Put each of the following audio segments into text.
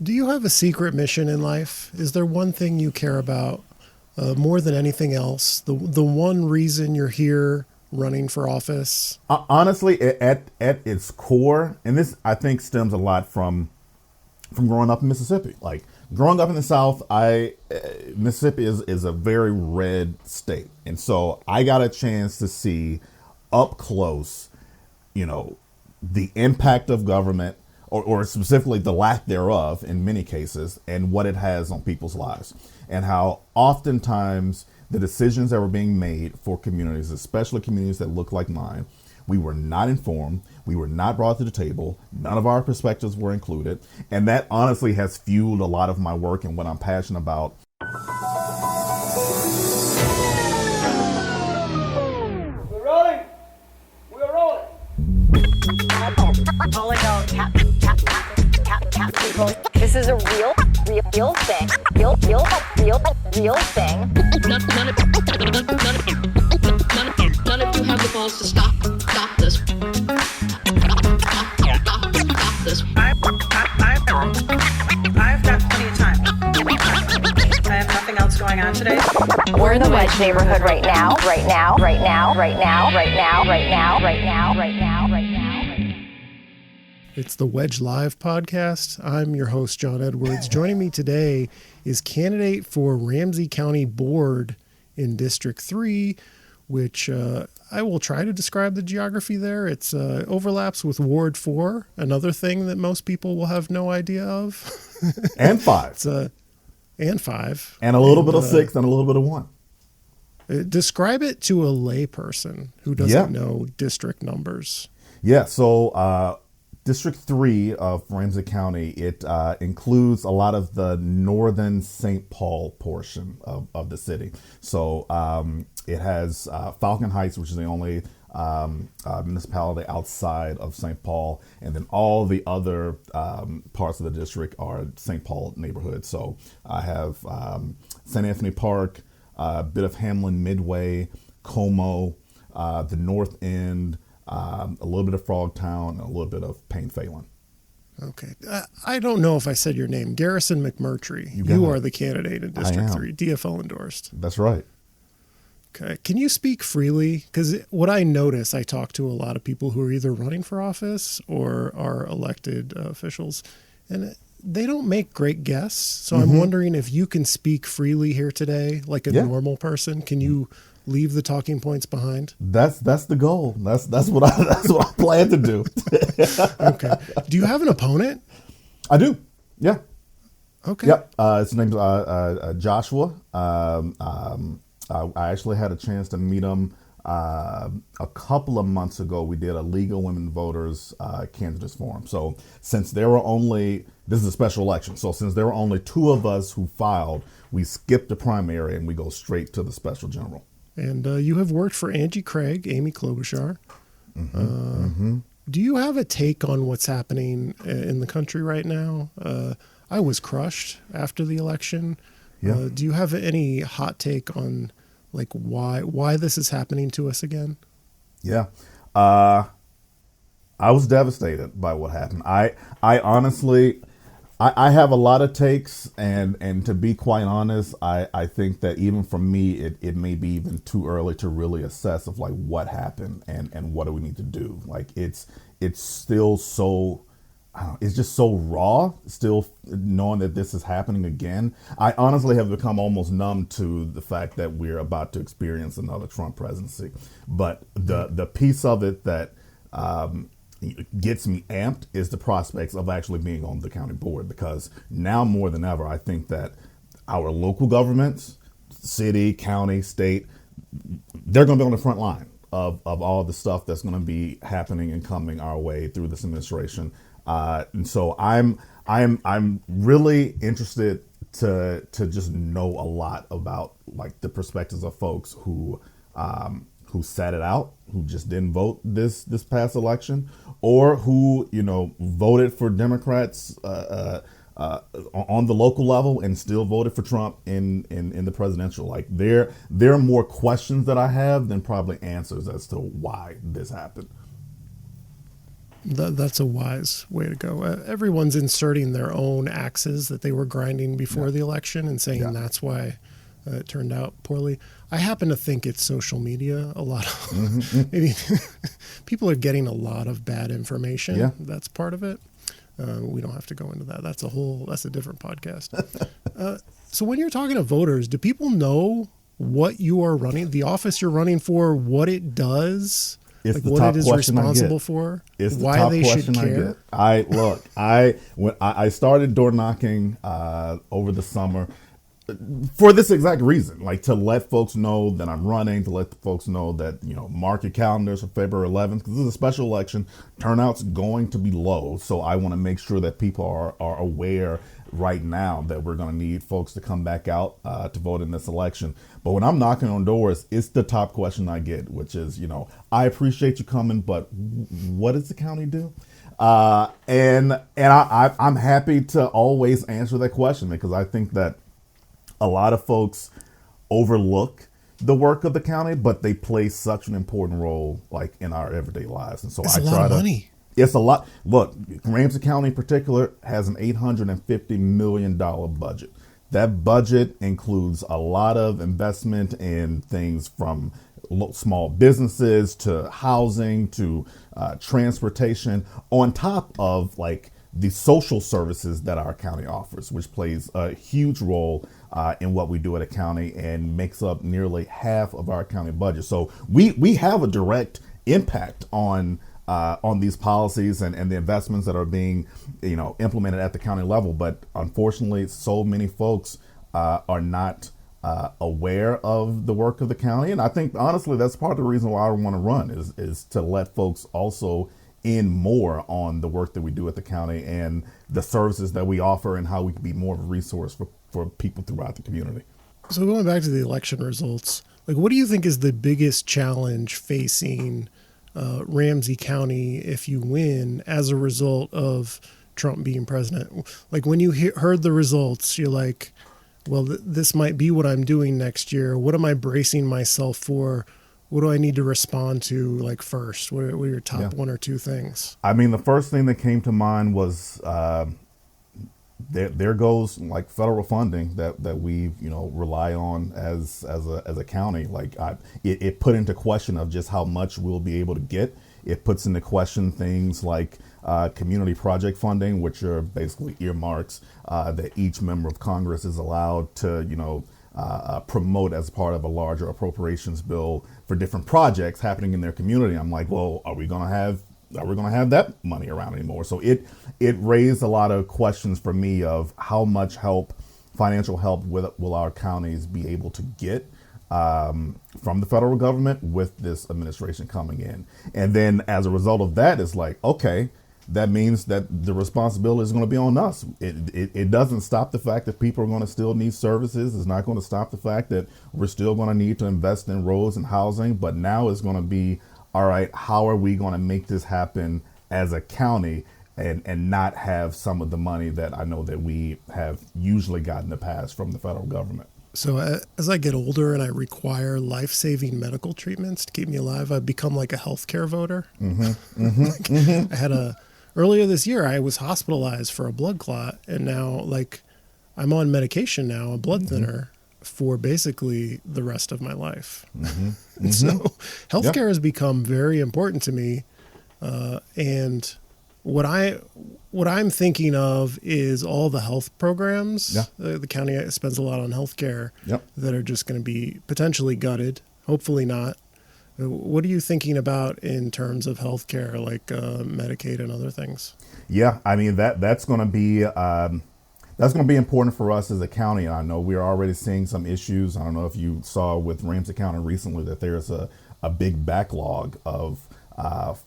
Do you have a secret mission in life? Is there one thing you care about more than anything else? The one reason you're here running for office? Honestly, at its core, and this I think stems a lot from growing up in Mississippi. Like growing up in the South, Mississippi is a very red state, and so I got a chance to see up close, the impact of government, or specifically the lack thereof in many cases, and what it has on people's lives, and how oftentimes the decisions that were being made for communities, especially communities that look like mine, we were not informed, we were not brought to the table, none of our perspectives were included, and that honestly has fueled a lot of my work and what I'm passionate about. We're rolling! We're rolling! Calling out cat people. This is a real thing. Real thing. None of you have the balls to stop this. Stop this. I've got plenty of time. I have nothing else going on today. We're in the Wedge neighborhood right now. It's the Wedge Live podcast. I'm your host, John Edwards. Joining me today is candidate for Ramsey County Board in District 3, which I will try to describe the geography there. It's overlaps with Ward 4, another thing that most people will have no idea of. And 5. And 5. And a little bit of 6 and a little bit of 1. Describe it to a layperson who doesn't know district numbers. Yeah, so District 3 of Ramsey County, it includes a lot of the northern St. Paul portion of the city. So it has Falcon Heights, which is the only municipality outside of St. Paul, and then all the other parts of the district are St. Paul neighborhoods. So I have St. Anthony Park, a bit of Hamlin Midway, Como, the North End, a little bit of Frogtown, and a little bit of Payne Phelan. Okay. I don't know if I said your name. Garrison McMurtrey. You are the candidate in District 3. DFL endorsed. That's right. Okay. Can you speak freely? Because what I notice, I talk to a lot of people who are either running for office or are elected officials, and they don't make great guests. So I'm wondering if you can speak freely here today, like a normal person. Can you leave the talking points behind? That's the goal. That's what I plan to do. Okay. Do you have an opponent? I do. Yeah. Okay. Yep. His name's Joshua. I actually had a chance to meet him a couple of months ago. We did a Legal Women Voters Candidates Forum. So since there were this is a special election. So since there were only 2 of us who filed, we skipped the primary and we go straight to the special general. And you have worked for Angie Craig, Amy Klobuchar. Do you have a take on what's happening in the country right now? I was crushed after the election. Yeah. Do you have any hot take on like why this is happening to us again? Yeah. I was devastated by what happened. I honestly, I have a lot of takes, and to be quite honest, I think that even for me, it may be even too early to really assess of like what happened and what do we need to do. Like it's still so, it's just so raw, still knowing that this is happening again. I honestly have become almost numb to the fact that we're about to experience another Trump presidency. But the piece of it that gets me amped is the prospects of actually being on the county board, because now more than ever, I think that our local governments, city, county, state, they're going to be on the front line of all the stuff that's going to be happening and coming our way through this administration. And so I'm really interested to just know a lot about like the perspectives of folks who sat it out, who just didn't vote this past election, or who voted for Democrats on the local level and still voted for Trump in the presidential. Like there are more questions that I have than probably answers as to why this happened. That's a wise way to go. Everyone's inserting their own axes that they were grinding before the election and saying that's why it turned out poorly. I happen to think it's social media. A lot of maybe people are getting a lot of bad information. Yeah. That's part of it. We don't have to go into that. That's a different podcast. So when you're talking to voters, do people know what you are running, the office you're running for, what it does? It's like the what top it is question responsible I get. for? It's the why top they question should care? I get. When I started door knocking over the summer for this exact reason, like to let folks know that I'm running, to let the folks know that, mark your calendars for February 11th, because this is a special election. Turnout's going to be low. So I want to make sure that people are aware right now that we're going to need folks to come back out to vote in this election. But when I'm knocking on doors, it's the top question I get, which is, I appreciate you coming, but what does the county do? And I'm happy to always answer that question, because I think that a lot of folks overlook the work of the county, but they play such an important role, like in our everyday lives. And so It's I a try lot of to. money. It's a lot. Look, Ramsey County in particular has an $850 million budget. That budget includes a lot of investment in things from small businesses to housing to transportation, on top of like the social services that our county offers, which plays a huge role in what we do at a county and makes up nearly half of our county budget. So we have a direct impact on these policies and the investments that are being, implemented at the county level. But unfortunately, so many folks are not aware of the work of the county. And I think, honestly, that's part of the reason why I want to run is to let folks also in more on the work that we do at the county and the services that we offer and how we can be more of a resource for people throughout the community. So going back to the election results, like what do you think is the biggest challenge facing Ramsey County if you win as a result of Trump being president? Like when you heard the results, you're like, well, this might be what I'm doing next year. What am I bracing myself for? What do I need to respond to like first? What are your top one or two things? I mean, the first thing that came to mind was there goes like federal funding that we rely on as a county. Like it put into question of just how much we'll be able to get. It puts into question things like community project funding, which are basically earmarks that each member of Congress is allowed to promote as part of a larger appropriations bill for different projects happening in their community. I'm like, well, are we going to have that money around anymore? So it raised a lot of questions for me of how much financial help will our counties be able to get from the federal government with this administration coming in. And then as a result of that, it's like, okay, that means that the responsibility is going to be on us. It doesn't stop the fact that people are going to still need services. It's not going to stop the fact that we're still going to need to invest in roads and housing. But now it's going to be, all right, how are we going to make this happen as a county and not have some of the money that I know that we have usually gotten in the past from the federal government? So as I get older and I require life-saving medical treatments to keep me alive, I've become like a healthcare voter. I had earlier this year, I was hospitalized for a blood clot, and now I'm on medication now, a blood thinner, for basically the rest of my life. So healthcare has become very important to me. And what I'm thinking of is all the health programs. The county spends a lot on healthcare that are just going to be potentially gutted. Hopefully not. What are you thinking about in terms of healthcare, like Medicaid and other things? Yeah, I mean that's going to be important for us as a county. And I know we're already seeing some issues. I don't know if you saw with Ramsey County recently that there's a big backlog of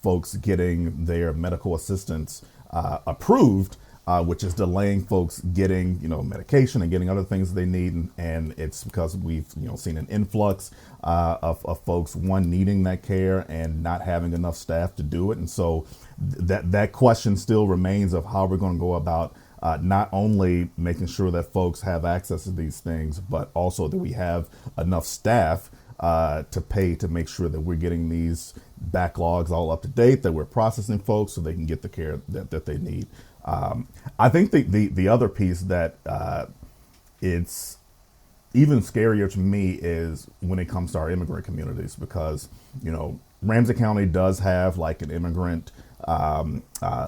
folks getting their medical assistance approved, which is delaying folks getting medication and getting other things they need, and it's because we've seen an influx of folks needing that care and not having enough staff to do it. And so that question still remains of how we're going to go about not only making sure that folks have access to these things, but also that we have enough staff to pay to make sure that we're getting these backlogs all up to date, that we're processing folks so they can get the care that they need. I think the other piece that it's even scarier to me is when it comes to our immigrant communities, because, Ramsey County does have like an immigrant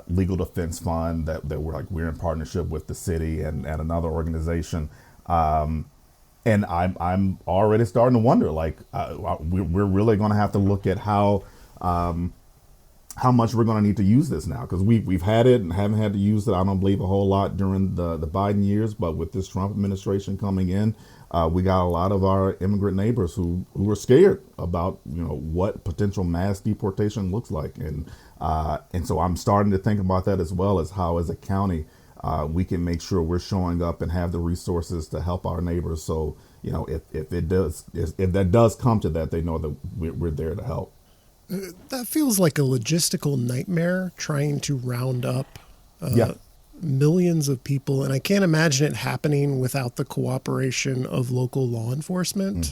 legal defense fund that we're in partnership with the city and another organization. And I'm already starting to wonder, like, we're really going to have to look at how much we're going to need to use this now, because we've had it and haven't had to use it, I don't believe, a whole lot during the Biden years. But with this Trump administration coming in, we got a lot of our immigrant neighbors who are scared about, what potential mass deportation looks like. And so I'm starting to think about that, as well as how, as a county, we can make sure we're showing up and have the resources to help our neighbors. So, if that does come to that, they know that we're there to help. That feels like a logistical nightmare, trying to round up millions of people. And I can't imagine it happening without the cooperation of local law enforcement.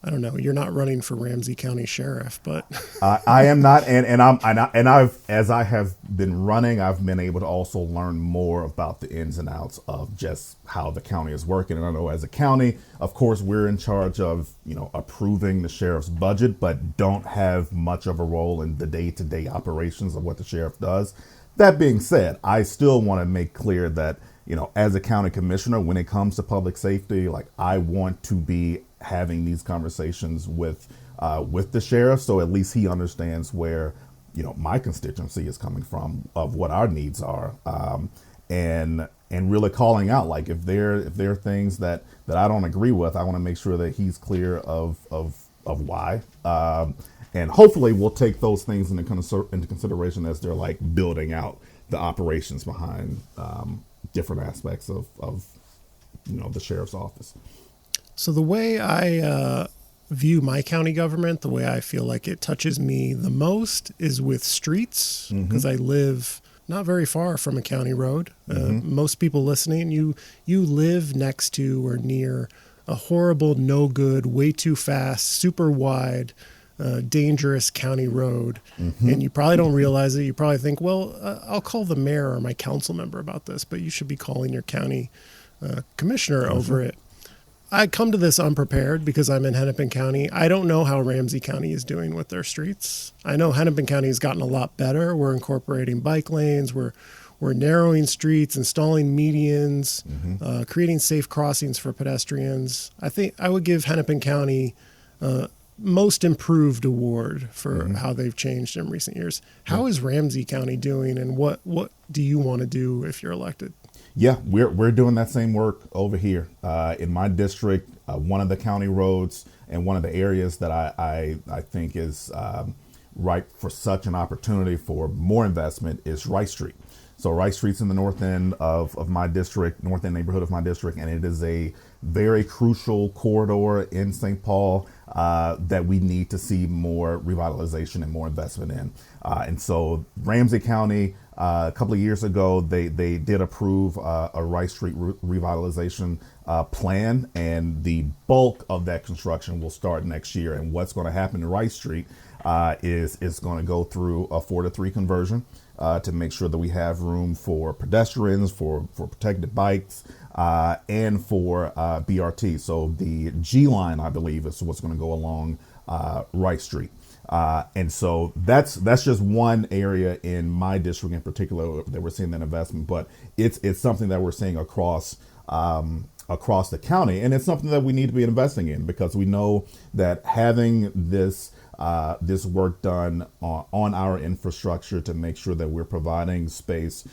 I don't know. You're not running for Ramsey County Sheriff, but I am not, and as I have been running, I've been able to also learn more about the ins and outs of just how the county is working. And I know, as a county, of course, we're in charge of approving the sheriff's budget, but don't have much of a role in the day-to-day operations of what the sheriff does. That being said, I still want to make clear that as a county commissioner, when it comes to public safety, like, I want to be having these conversations with the sheriff, so at least he understands where my constituency is coming from, of what our needs are, and really calling out, like, if there are things that I don't agree with, I want to make sure that he's clear of why, and hopefully we'll take those things into consideration as they're like building out the operations behind different aspects of the sheriff's office. So the way I view my county government, the way I feel like it touches me the most, is with streets, because I live not very far from a county road. Most people listening, you live next to or near a horrible, no good, way too fast, super wide, dangerous county road. And you probably don't realize it. You probably think, well, I'll call the mayor or my council member about this, but you should be calling your county commissioner over it. I come to this unprepared because I'm in Hennepin County. I don't know how Ramsey County is doing with their streets. I know Hennepin County has gotten a lot better. We're incorporating bike lanes. We're narrowing streets, installing medians, creating safe crossings for pedestrians. I think I would give Hennepin County most improved award for how they've changed in recent years. How is Ramsey County doing, and what do you want to do if you're elected? Yeah, we're doing that same work over here in my district. One of the county roads and one of the areas that I think is ripe for such an opportunity for more investment is Rice Street. So Rice Street's in the north end of my district, north end neighborhood of my district, and it is a very crucial corridor in St. Paul that we need to see more revitalization and more investment in. And so Ramsey County, a couple of years ago, they did approve a Rice Street revitalization plan, and the bulk of that construction will start next year. And what's going to happen to Rice Street is it's going to go through a 4-to-3 conversion to make sure that we have room for pedestrians, for protected bikes, and for BRT. So the G line, I believe, is what's going to go along Rice Street. And so that's just one area in my district in particular that we're seeing that investment, but it's something that we're seeing across the county, and it's something that we need to be investing in, because we know that having this work done on our infrastructure to make sure that we're providing space,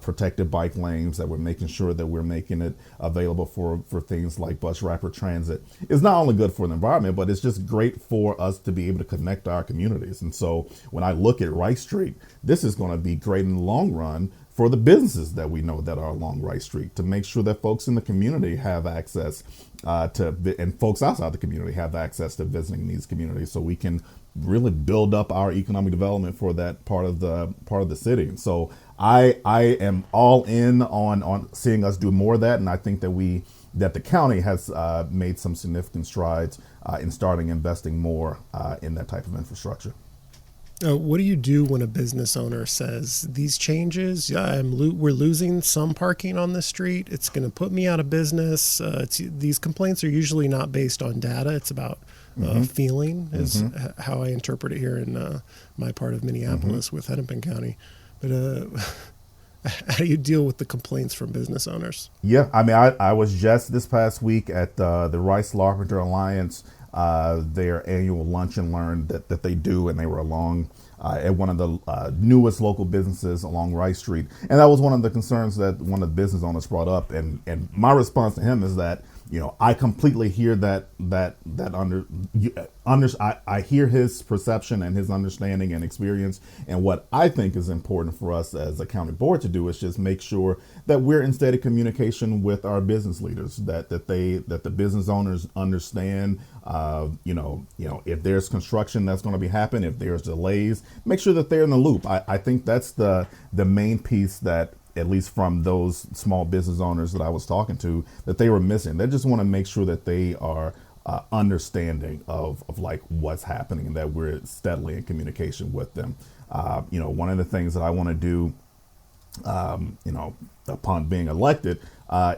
protected bike lanes, that we're making sure that we're making it available for things like bus rapid transit, is not only good for the environment, but it's just great for us to be able to connect our communities. And so when I look at Rice Street, this is going to be great in the long run for the businesses that we know that are along Rice Street, to make sure that folks in the community have access and folks outside the community have access to visiting these communities, so we can really build up our economic development for that part of the city. And so I am all in on seeing us do more of that, and I think that the county has made some significant strides in starting investing more in that type of infrastructure. What do you do when a business owner says these changes? We're losing some parking on the street. It's going to put me out of business. These complaints are usually not based on data. It's about feeling, is how I interpret it here in my part of Minneapolis with Hennepin County. But how do you deal with the complaints from business owners? Yeah, I mean, I was just this past week at the Rice Larpenteur Alliance, their annual lunch and learn that they do, and they were along at one of the newest local businesses along Rice Street, and that was one of the concerns that one of the business owners brought up, and my response to him is that, you know, I completely hear I hear his perception and his understanding and experience. And what I think is important for us as a county board to do is just make sure that we're in steady communication with our business leaders, that the business owners understand, if there's construction that's going to be happening, if there's delays, make sure that they're in the loop. I think that's the main piece that, at least from those small business owners that I was talking to, that they were missing. They just want to make sure that they are understanding of like what's happening, and that we're steadily in communication with them. One of the things that I want to do, upon being elected,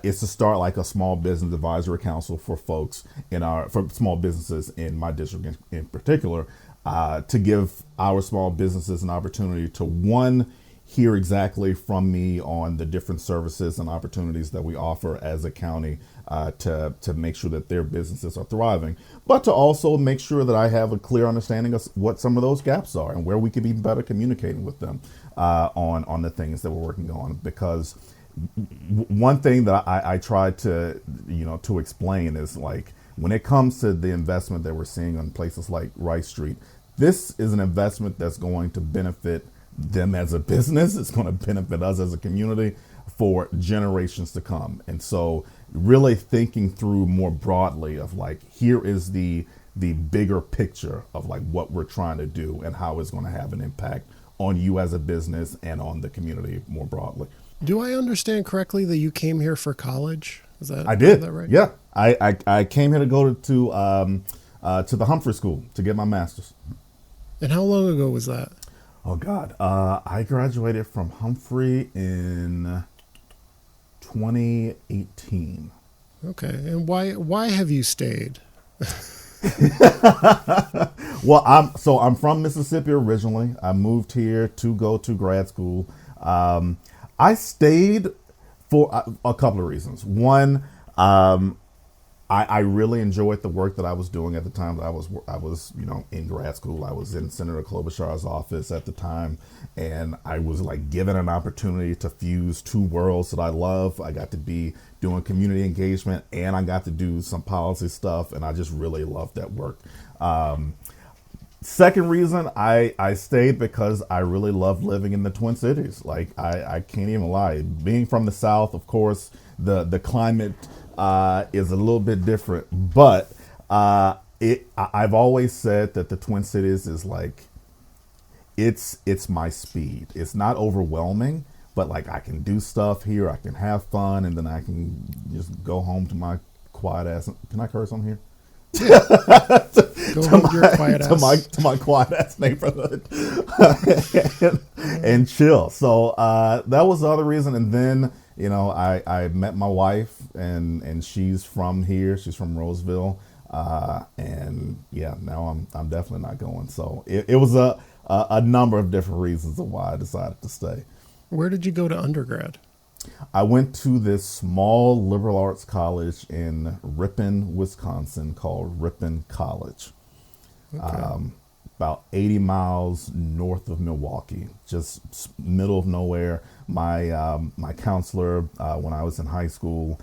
is to start like a small business advisory council for folks for small businesses in my district in particular, to give our small businesses an opportunity to, hear exactly from me on the different services and opportunities that we offer as a county, to make sure that their businesses are thriving, but to also make sure that I have a clear understanding of what some of those gaps are and where we could be better communicating with them on the things that we're working on. Because one thing that I try to explain is, like, when it comes to the investment that we're seeing on places like Rice Street, this is an investment that's going to benefit them as a business. It's going to benefit us as a community for generations to come. And so really thinking through more broadly of, like, here is the bigger picture of like what we're trying to do and how it's going to have an impact on you as a business and on the community more broadly. Do I understand correctly that you came here for college? I did. Is that right? Yeah. I came here to go to the Humphrey School to get my master's. And how long ago was that? Oh, God. I graduated from Humphrey in 2018. Okay. And why have you stayed? Well, I'm from Mississippi originally. I moved here to go to grad school. I stayed for a couple of reasons. One, I really enjoyed the work that I was doing at the time that I was in grad school. I was in Senator Klobuchar's office at the time, and I was like given an opportunity to fuse two worlds that I love. I got to be doing community engagement, and I got to do some policy stuff, and I just really loved that work. Second reason I stayed because I really loved living in the Twin Cities. Like, I can't even lie. Being from the South, of course, the climate is a little bit different, but I've always said that the Twin Cities is like, it's my speed. It's not overwhelming, but like I can do stuff here, I can have fun, and then I can just go home to my quiet ass. Can I curse on here? Go home to your quiet ass. To my quiet ass neighborhood and chill. So that was the other reason. And then, I met my wife, and she's from here. She's from Roseville. And yeah, now I'm definitely not going. So it was a number of different reasons of why I decided to stay. Where did you go to undergrad? I went to this small liberal arts college in Ripon, Wisconsin called Ripon College. Okay. About 80 miles north of Milwaukee, just middle of nowhere. My counselor, when I was in high school,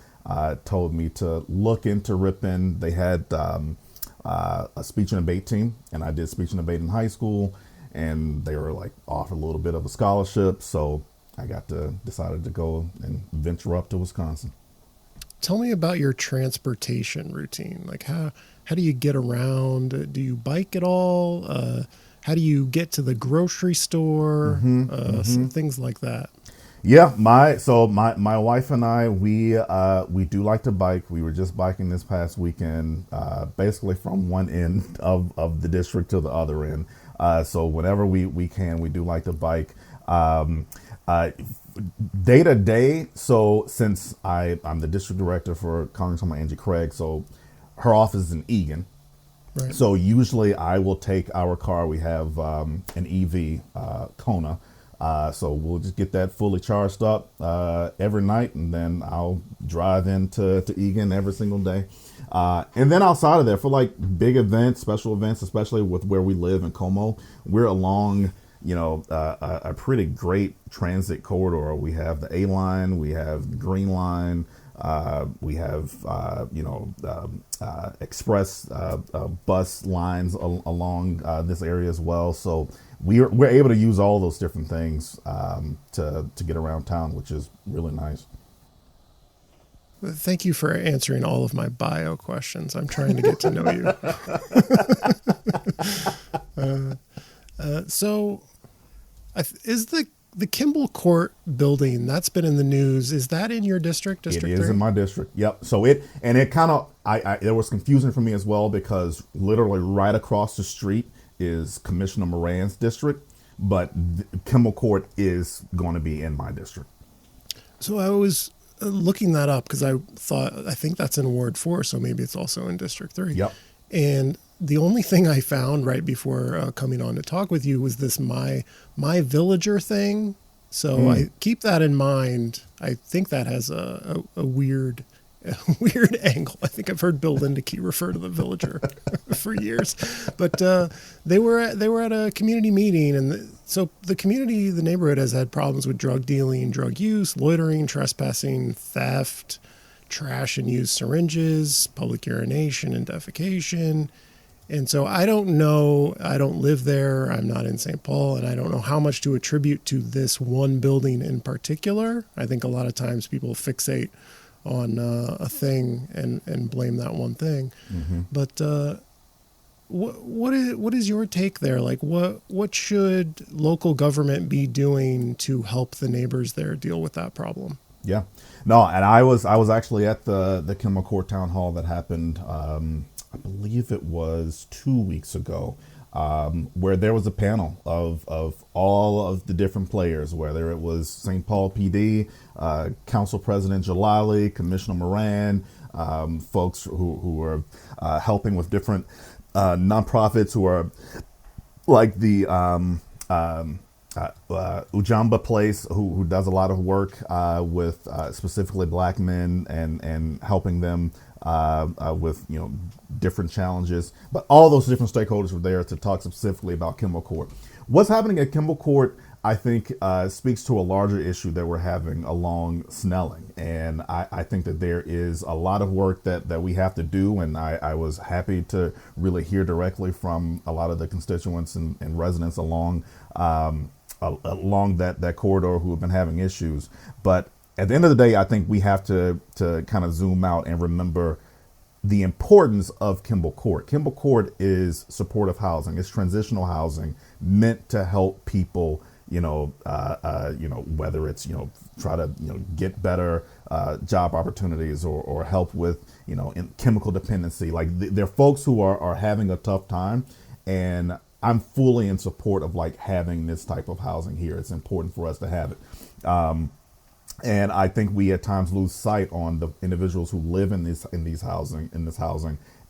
told me to look into Ripon. They had a speech and debate team, and I did speech and debate in high school, and they were like offered a little bit of a scholarship, so I decided to go and venture up to Wisconsin. Tell me about your transportation routine. Like, how do you get around? Do you bike at all? How do you get to the grocery store? Some things like that. Yeah, my wife and I, we do like to bike. We were just biking this past weekend, basically from one end of the district to the other end. So whenever we can, we do like to bike. Day to day. So since I'm the district director for Congresswoman Angie Craig, so her office is in Egan. Right. So usually I will take our car. We have an EV Kona. So we'll just get that fully charged up every night, and then I'll drive into Egan every single day. And then outside of there, for like big events, special events, especially with where we live in Como, we're along, a pretty great transit corridor. We have the A line, we have the Green Line, we have express bus lines along this area as well. So we're able to use all those different things to get around town, which is really nice. Thank you for answering all of my bio questions. I'm trying to get to know you. So is the Kimball Court building that's been in the news, is that in your district? It is 3? in my district. Yep. So it kind of, there was confusion for me as well, because literally right across the street is Commissioner Moran's district, but Kimball Court is going to be in my district. So I was looking that up because I think that's in Ward 4, so maybe it's also in District 3. Yep. And the only thing I found right before coming on to talk with you was this my villager thing. So I keep that in mind. I think that has a weird angle. I think I've heard Bill Lindeke refer to the villager for years, but they were at a community meeting, and so the neighborhood has had problems with drug dealing, drug use, loitering, trespassing, theft, trash and used syringes, public urination and defecation. And so I don't know, I don't live there, I'm not in St. Paul, and I don't know how much to attribute to this one building in particular. I think a lot of times people fixate on a thing and blame that one thing. Mm-hmm. But what is your take there? Like what should local government be doing to help the neighbors there deal with that problem? Yeah, no, and I was actually at the Kimball Court Town Hall that happened, I believe it was 2 weeks ago, where there was a panel of all of the different players, whether it was St. Paul PD, Council President Jalali, Commissioner Moran, folks who were helping with different nonprofits who are like the Ujamba Place, who does a lot of work with specifically Black men and helping them with different challenges. But all those different stakeholders were there to talk specifically about Kimball Court. What's happening at Kimball Court, I think, speaks to a larger issue that we're having along Snelling. And I think that there is a lot of work that we have to do. And I was happy to really hear directly from a lot of the constituents and residents along that corridor who have been having issues. But at the end of the day, I think we have to kind of zoom out and remember the importance of Kimball Court. Kimball Court is supportive housing. It's transitional housing meant to help people, whether it's, try to, get better job opportunities or help with, in chemical dependency. Like there are folks who are having a tough time, and I'm fully in support of like having this type of housing here. It's important for us to have it. And I think we at times lose sight on the individuals who live in this housing,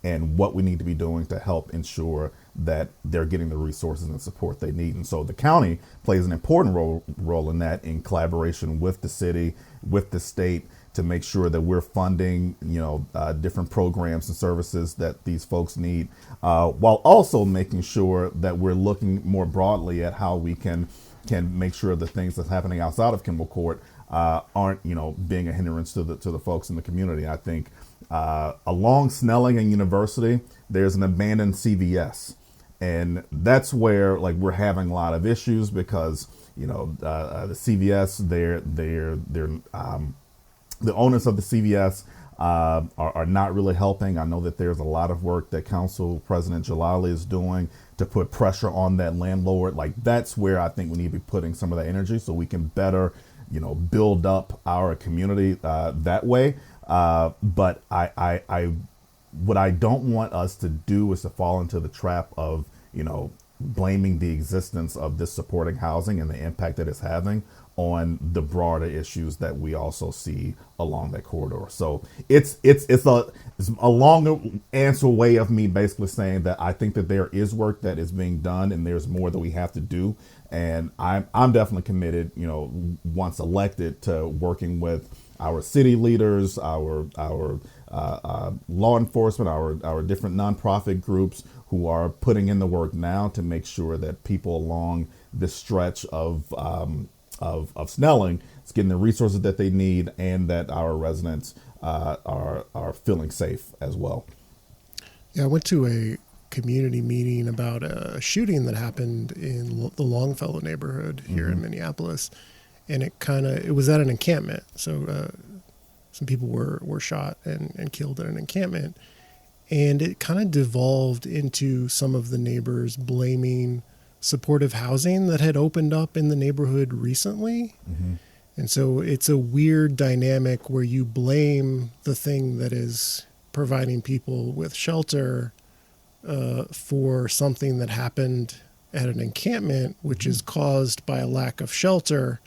and what we need to be doing to help ensure that they're getting the resources and support they need. And so the county plays an important role in that, in collaboration with the city, with the state, to make sure that we're funding, different programs and services that these folks need, while also making sure that we're looking more broadly at how we can make sure the things that's happening outside of Kimball Court aren't, being a hindrance to the folks in the community. I think along Snelling and University, there's an abandoned CVS, and that's where like we're having a lot of issues because the CVS, the owners of the CVS are not really helping. I know that there's a lot of work that Council President Jalali is doing to put pressure on that landlord. Like that's where I think we need to be putting some of that energy so we can better build up our community that way. But I what I don't want us to do is to fall into the trap of, blaming the existence of this supporting housing and the impact that it's having on the broader issues that we also see along that corridor. So it's a longer answer way of me basically saying that I think that there is work that is being done and there's more that we have to do. And I'm definitely committed, once elected, to working with our city leaders, our law enforcement, our different nonprofit groups who are putting in the work now to make sure that people along this stretch of Snelling is getting the resources that they need, and that our residents are feeling safe as well. Yeah, I went to a community meeting about a shooting that happened in the Longfellow neighborhood here in Minneapolis, and it was at an encampment. So some people were shot and killed at an encampment, and it kind of devolved into some of the neighbors blaming supportive housing that had opened up in the neighborhood recently. And so it's a weird dynamic where you blame the thing that is providing people with shelter for something that happened at an encampment, which is caused by a lack of shelter.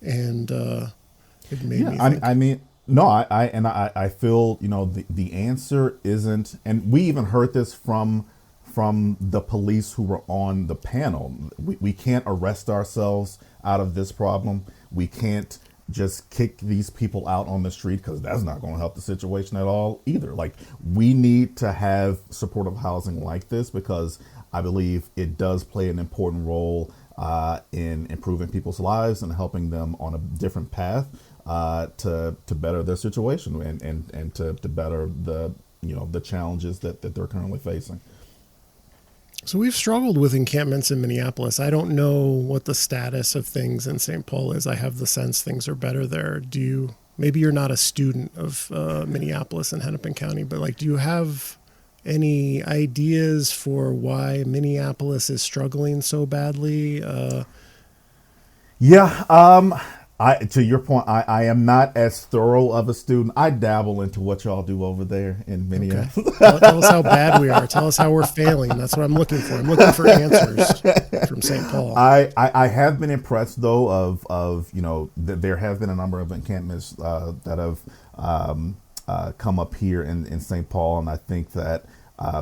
And it made me think. I feel, the answer isn't, and we even heard this from the police who were on the panel. We can't arrest ourselves out of this problem. We can't just kick these people out on the street, because that's not going to help the situation at all either. Like, we need to have supportive housing like this, because I believe it does play an important role in improving people's lives and helping them on a different path to better their situation and to better the challenges that they're currently facing. So we've struggled with encampments in Minneapolis. I don't know what the status of things in St. Paul is. I have the sense things are better there. Maybe you're not a student of Minneapolis and Hennepin County, but do you have any ideas for why Minneapolis is struggling so badly? To your point, I am not as thorough of a student. I dabble into what y'all do over there in Minneapolis. Okay. Tell us how bad we are. Tell us how we're failing. That's what I'm looking for. I'm looking for answers from St. Paul. I have been impressed, though, of there have been a number of encampments that have come up here in St. Paul, and I think that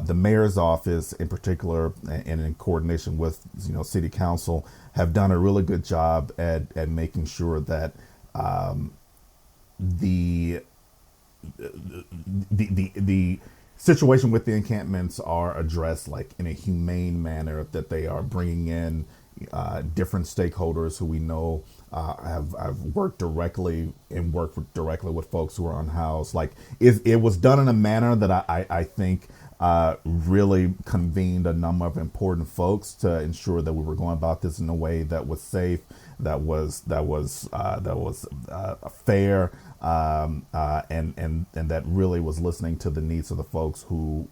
the mayor's office in particular, and in coordination with city council, have done a really good job at making sure that the situation with the encampments are addressed in a humane manner, that they are bringing in different stakeholders who we know have worked directly with folks who are unhoused. It was done in a manner that I think really convened a number of important folks to ensure that we were going about this in a way that was safe, that was fair, and that really was listening to the needs of the folks who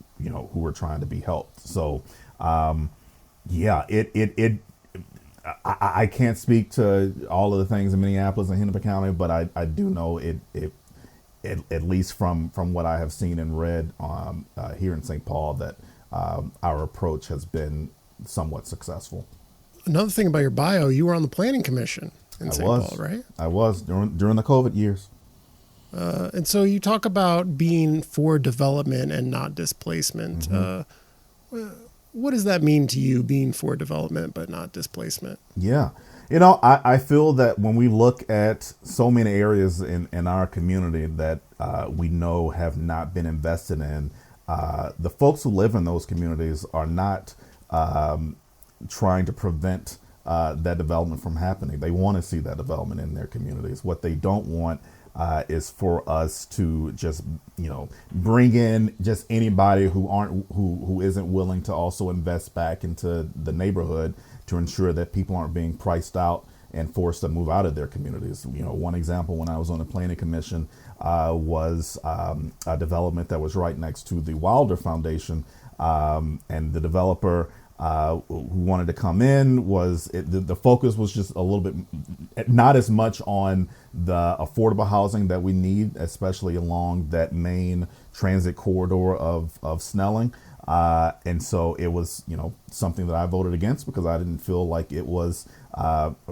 were trying to be helped. So, I can't speak to all of the things in Minneapolis and Hennepin County, but I do know it at least from what I have seen and read here in St. Paul, that our approach has been somewhat successful. Another thing about your bio, you were on the planning commission in St. Paul, right? I was during the COVID years. And so you talk about being for development and not displacement. What does that mean to you, being for development but not displacement? Yeah. I feel that when we look at so many areas in our community that we know have not been invested in, the folks who live in those communities are not trying to prevent that development from happening. They want to see that development in their communities. What they don't want is for us to just bring in just anybody who isn't willing to also invest back into the neighborhood to ensure that people aren't being priced out and forced to move out of their communities. One example, when I was on the planning commission, was a development that was right next to the Wilder Foundation, and the developer who wanted to come in. The focus was just a little bit, not as much on the affordable housing that we need, especially along that main transit corridor of Snelling. And so it was, something that I voted against because I didn't feel like it was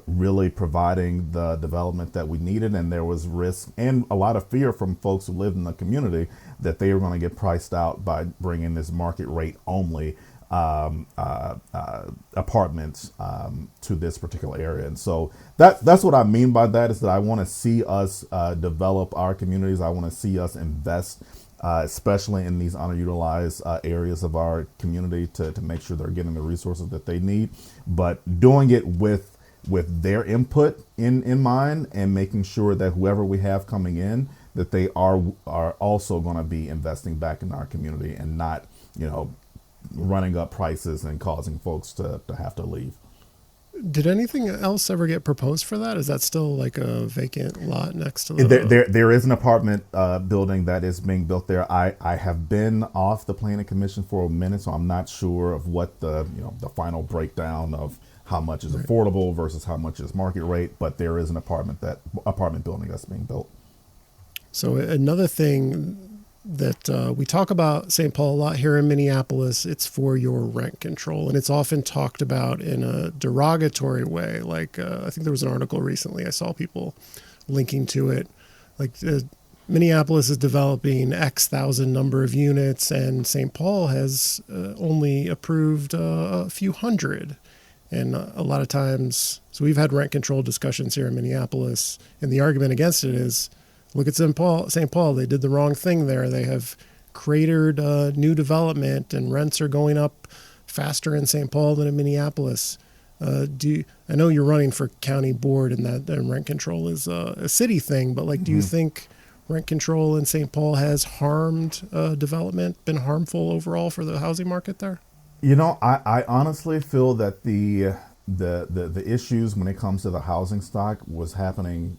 really providing the development that we needed. And there was risk and a lot of fear from folks who lived in the community that they were going to get priced out by bringing this market rate only apartments to this particular area. And so that's what I mean by that, is that I want to see us develop our communities. I want to see us invest, especially in these underutilized areas of our community, to make sure they're getting the resources that they need, but doing it with their input in mind, and making sure that whoever we have coming in, that they are also going to be investing back in our community and not, running up prices and causing folks to have to leave. Did anything else ever get proposed for that? Is that still like a vacant lot next to the... There is an apartment building that is being built there. I have been off the planning commission for a minute, so I'm not sure of what the final breakdown of how much is affordable versus how much is market rate, but there is an apartment building that's being built. So another thing that we talk about St. Paul a lot here in Minneapolis, it's for your rent control. And it's often talked about in a derogatory way. Like, I think there was an article recently, I saw people linking to it. Like, Minneapolis is developing X thousand number of units, and St. Paul has only approved a few hundred. And a lot of times, so we've had rent control discussions here in Minneapolis, and the argument against it is, look at St. Paul. They did the wrong thing there. They have cratered new development, and rents are going up faster in St. Paul than in Minneapolis. I know you're running for county board, and that rent control is a city thing, but do you think rent control in St. Paul has harmed development, been harmful overall for the housing market there? I honestly feel that the issues when it comes to the housing stock was happening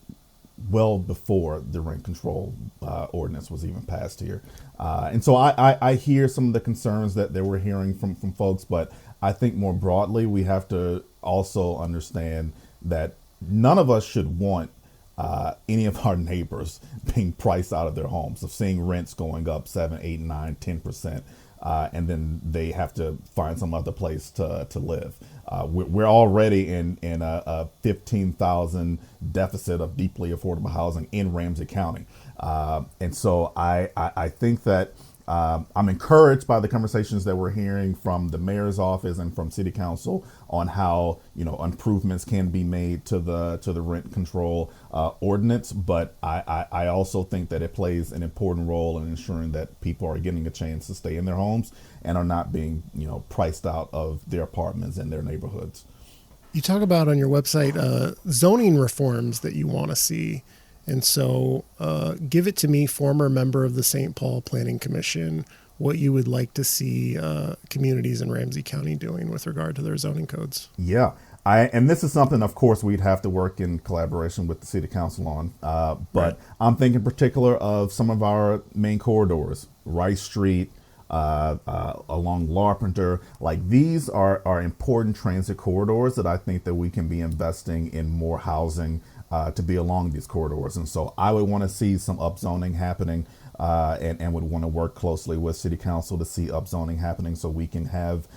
well before the rent control ordinance was even passed here. And so I hear some of the concerns that they were hearing from folks, but I think more broadly, we have to also understand that none of us should want any of our neighbors being priced out of their homes, of seeing rents going up 7, 8, 9, 10%. And then they have to find some other place to live. We're already in a 15,000 deficit of deeply affordable housing in Ramsey County. And so I think that I'm encouraged by the conversations that we're hearing from the mayor's office and from city council on how improvements can be made to the rent control ordinance. But I also think that it plays an important role in ensuring that people are getting a chance to stay in their homes and are not being priced out of their apartments and their neighborhoods. You talk about on your website zoning reforms that you want to see. And so give it to me, former member of the St. Paul Planning Commission, what you would like to see communities in Ramsey County doing with regard to their zoning codes. Yeah. And this is something, of course, we'd have to work in collaboration with the city council on. But I'm thinking in particular of some of our main corridors, Rice Street, along Larpenteur. These are important transit corridors that I think that we can be investing in more housing to be along these corridors. And so I would want to see some upzoning happening and would want to work closely with city council to see upzoning happening so we can have,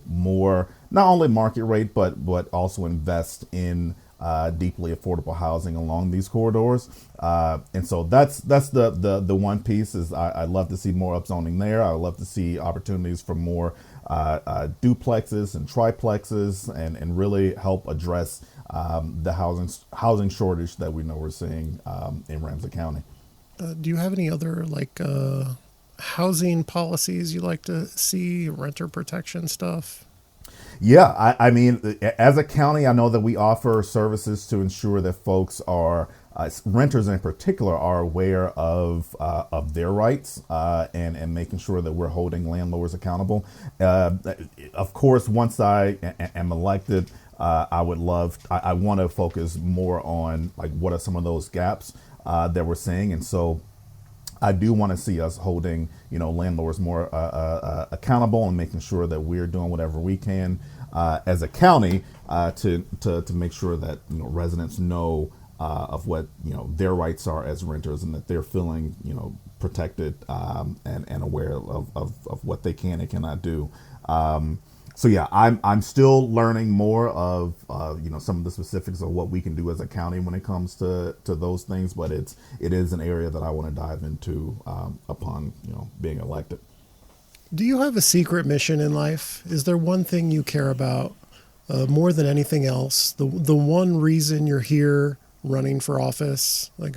more, not only market rate, but also invest in deeply affordable housing along these corridors. And so that's the one piece is I'd love to see more upzoning there. I'd love to see opportunities for more duplexes and triplexes and really help address the housing shortage that we know we're seeing in Ramsey County. Do you have any other housing policies you like to see, renter protection stuff? Yeah, I mean, as a county, I know that we offer services to ensure that folks are, renters in particular, are aware of their rights and making sure that we're holding landlords accountable. Of course, once I am elected, I want to focus more on what are some of those gaps that we're seeing. And so I do want to see us holding, landlords more accountable and making sure that we're doing whatever we can as a county to make sure that residents know of what their rights are as renters, and that they're feeling protected and aware of what they can and cannot do. So yeah, I'm still learning more of some of the specifics of what we can do as a county when it comes to those things, but it is an area that I want to dive into upon being elected. Do you have a secret mission in life? Is there one thing you care about more than anything else? The one reason you're here running for office? Like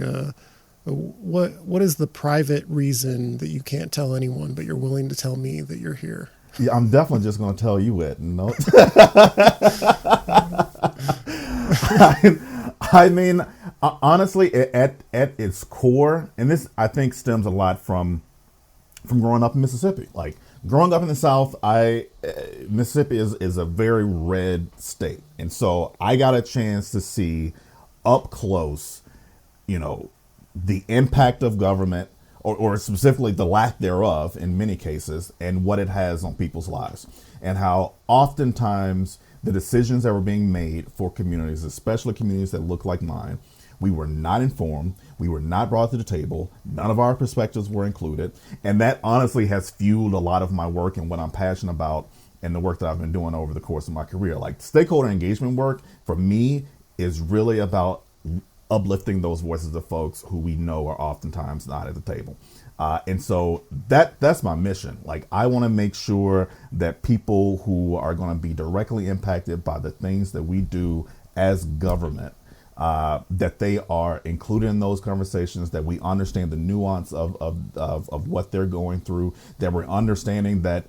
what is the private reason that you can't tell anyone, but you're willing to tell me that you're here? Yeah, I'm definitely just going to tell you it. No. I mean, honestly, at its core, and this I think stems a lot from growing up in Mississippi. Like growing up in the South, Mississippi is a very red state, and so I got a chance to see up close, the impact of government. Or specifically the lack thereof in many cases, and what it has on people's lives, and how oftentimes the decisions that were being made for communities, especially communities that look like mine, we were not informed, we were not brought to the table, none of our perspectives were included, and that honestly has fueled a lot of my work and what I'm passionate about and the work that I've been doing over the course of my career. Like stakeholder engagement work for me is really about uplifting those voices of folks who we know are oftentimes not at the table. And so that's my mission. Like, I want to make sure that people who are going to be directly impacted by the things that we do as government, that they are included in those conversations, that we understand the nuance of what they're going through, that we're understanding that,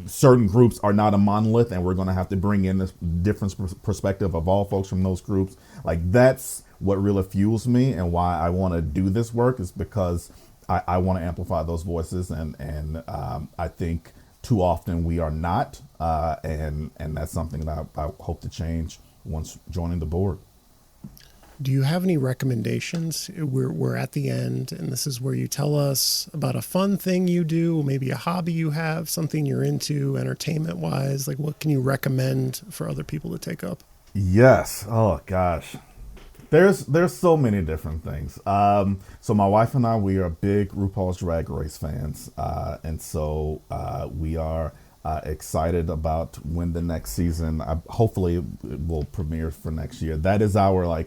certain groups are not a monolith, and we're going to have to bring in this different perspective of all folks from those groups. Like, that's what really fuels me, and why I want to do this work is because I want to amplify those voices, and I think too often we are not, and that's something that I hope to change once joining the board. Do you have any recommendations? We're at the end, and this is where you tell us about a fun thing you do, maybe a hobby you have, something you're into entertainment-wise. Like, what can you recommend for other people to take up? Yes. Oh, gosh. There's so many different things. So my wife and I, we are big RuPaul's Drag Race fans, and so we are excited about when the next season, hopefully, will premiere for next year. That is our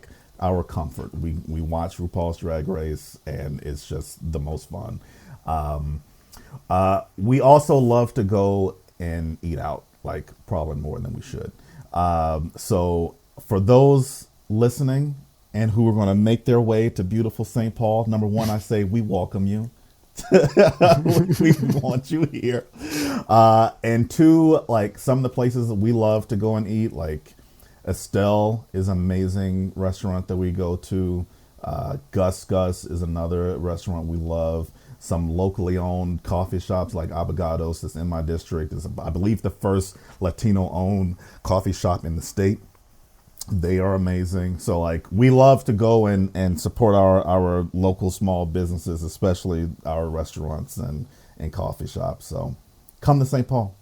comfort. We watch RuPaul's Drag Race, and it's just the most fun. We also love to go and eat out, like probably more than we should. So for those listening and who are going to make their way to beautiful St. Paul, number one, I say we welcome you. We want you here. And two, like some of the places that we love to go and eat, like Estelle is an amazing restaurant that we go to. Gus is another restaurant we love. Some locally owned coffee shops like Abogados that's in my district is, I believe, the first Latino owned coffee shop in the state. They are amazing. So like we love to go and support our local small businesses, especially our restaurants and coffee shops. So come to St. Paul.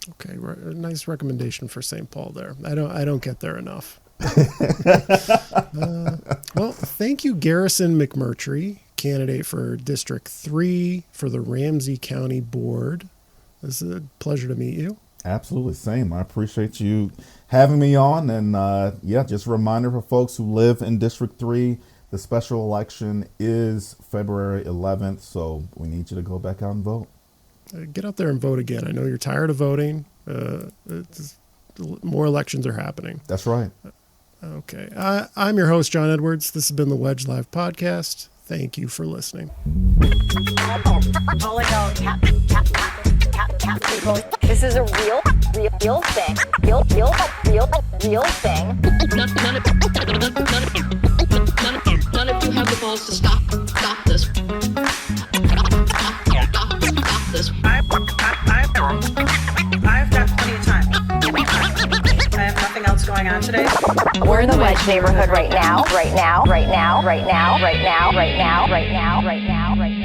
Okay, a nice recommendation for St. Paul there. I don't get there enough. Well, thank you, Garrison McMurtrey, candidate for District 3 for the Ramsey County Board. It's a pleasure to meet you. Absolutely, same. I appreciate you having me on. And just a reminder for folks who live in District 3, the special election is February 11th, so we need you to go back out and vote. Get out there and vote again. I know you're tired of voting. More elections are happening. That's right. Okay. I'm your host, John Edwards. This has been the Wedge Live Podcast. Thank you for listening. This is a real thing. Real thing. None of you have the balls to stop this. Stop this. I've got plenty of time. I have nothing else going on today? We're in the Wedge neighborhood right now, right now, right now, right now, right now, right now, right now, right now, right now.